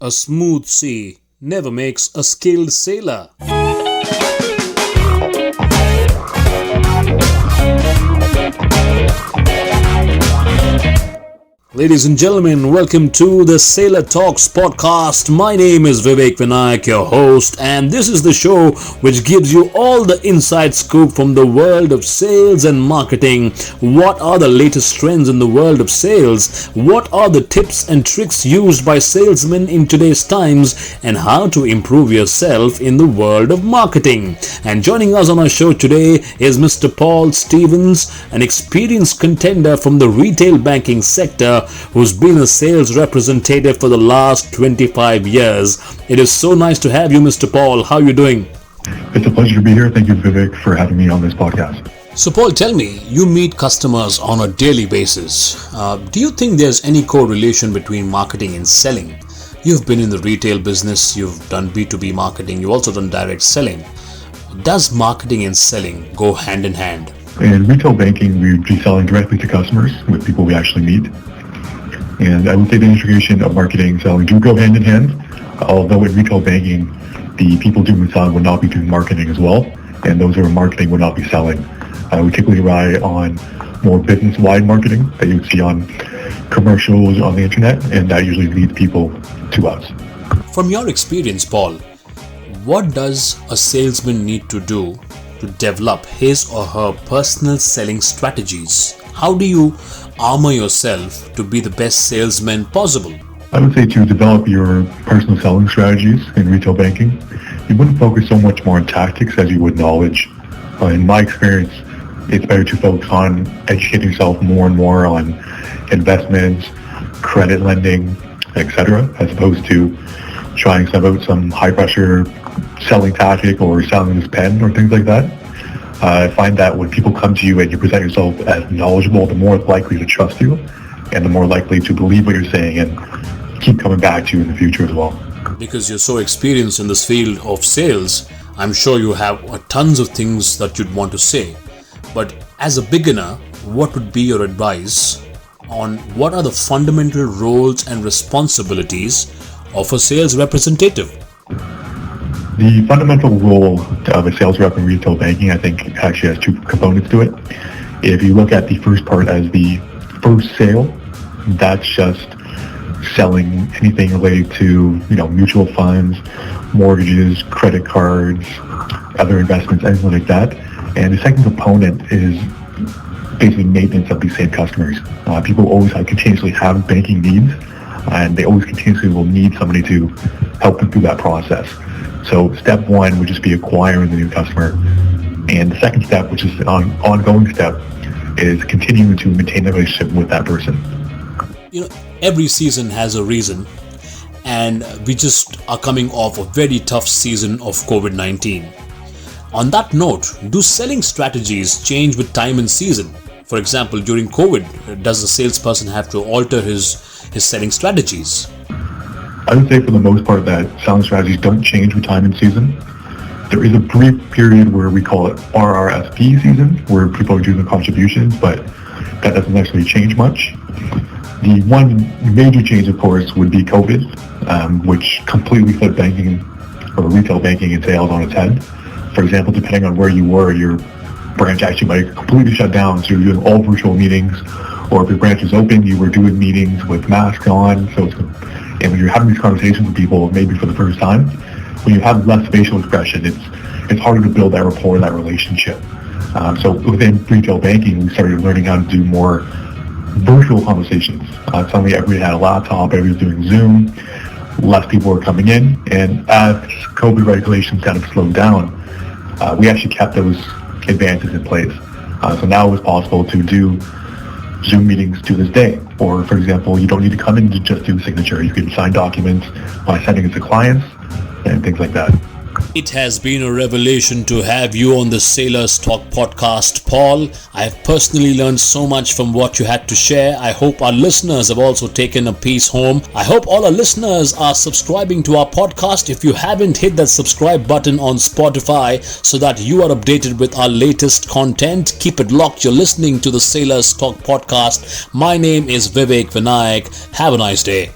A smooth sea never makes a skilled sailor. Ladies and gentlemen, welcome to the Sailor Talks podcast. My name is Vivek Vinayak, your host, and this is the show which gives you all the inside scoop from the world of sales and marketing. What are the latest trends in the world of sales? What are the tips and tricks used by salesmen in today's times? And how to improve yourself in the world of marketing. And joining us on our show today is Mr. Paul Stevens, an experienced contender from the retail banking sector, who's been a sales representative for the last 25 years. It is so nice to have you, Mr. Paul. How are you doing? It's a pleasure to be here. Thank you, Vivek, for having me on this podcast. So, Paul, tell me, you meet customers on a daily basis. Do you think there's any correlation between marketing and selling? You've been in the retail business, you've done B2B marketing, you've also done direct selling. Does marketing and selling go hand in hand? In retail banking, we'd be selling directly to customers with people we actually meet. And I would say the integration of marketing and selling do go hand in hand, although in retail banking, the people doing the selling would not be doing marketing as well, and those who are marketing would not be selling. We typically rely on more business-wide marketing that you would see on commercials on the internet, and that usually leads people to us. From your experience, Paul, what does a salesman need to do to develop his or her personal selling strategies? How do you armor yourself to be the best salesman possible? I would say to develop your personal selling strategies in retail banking, you wouldn't focus so much more on tactics as you would knowledge. In my experience, it's better to focus on educating yourself more and more on investments, credit lending, etc., as opposed to trying some high-pressure selling tactic or selling this pen or things like that. I find that when people come to you and you present yourself as knowledgeable, the more likely to trust you and the more likely to believe what you're saying and keep coming back to you in the future as well. Because you're so experienced in this field of sales, I'm sure you have tons of things that you'd want to say. But as a beginner, what would be your advice on what are the fundamental roles and responsibilities of a sales representative? The fundamental role of a sales rep in retail banking, I think, actually has two components to it. If you look at the first part as the first sale, that's just selling anything related to, mutual funds, mortgages, credit cards, other investments, anything like that. And the second component is basically maintenance of these same customers. People always continuously have banking needs, and they always continuously will need somebody to help them through that process. So step one would just be acquiring the new customer. And the second step, which is an ongoing step, is continuing to maintain the relationship with that person. Every season has a reason, and we just are coming off a very tough season of COVID-19. On that note, do selling strategies change with time and season? For example, during COVID, does the salesperson have to alter his selling strategies? I would say for the most part that selling strategies don't change with time and season. There is a brief period where we call it RRSP season, where people are doing the contributions, but that doesn't actually change much. The one major change, of course, would be COVID, which completely flipped banking or retail banking and sales on its head. For example, depending on where you were, your branch actually might completely shut down, so you're doing all virtual meetings, or if your branch is open, you were doing meetings with masks on. And when you're having these conversations with people, maybe for the first time, when you have less facial expression, it's harder to build that rapport, that relationship. So within retail banking, we started learning how to do more virtual conversations. Suddenly everybody had a laptop, everybody was doing Zoom, less people were coming in, and as COVID regulations kind of slowed down, we actually kept those advances in place. So now it was possible to do Zoom meetings to this day. Or, for example, you don't need to come in to just do a signature. You can sign documents by sending it to clients and things like that. It has been a revelation to have you on the Sailors Talk podcast, Paul. I have personally learned so much from what you had to share. I hope our listeners have also taken a piece home. I hope all our listeners are subscribing to our podcast. If you haven't, hit that subscribe button on Spotify so that you are updated with our latest content. Keep it locked. You're listening to the Sailors Talk podcast. My name is Vivek Vinayak. Have a nice day.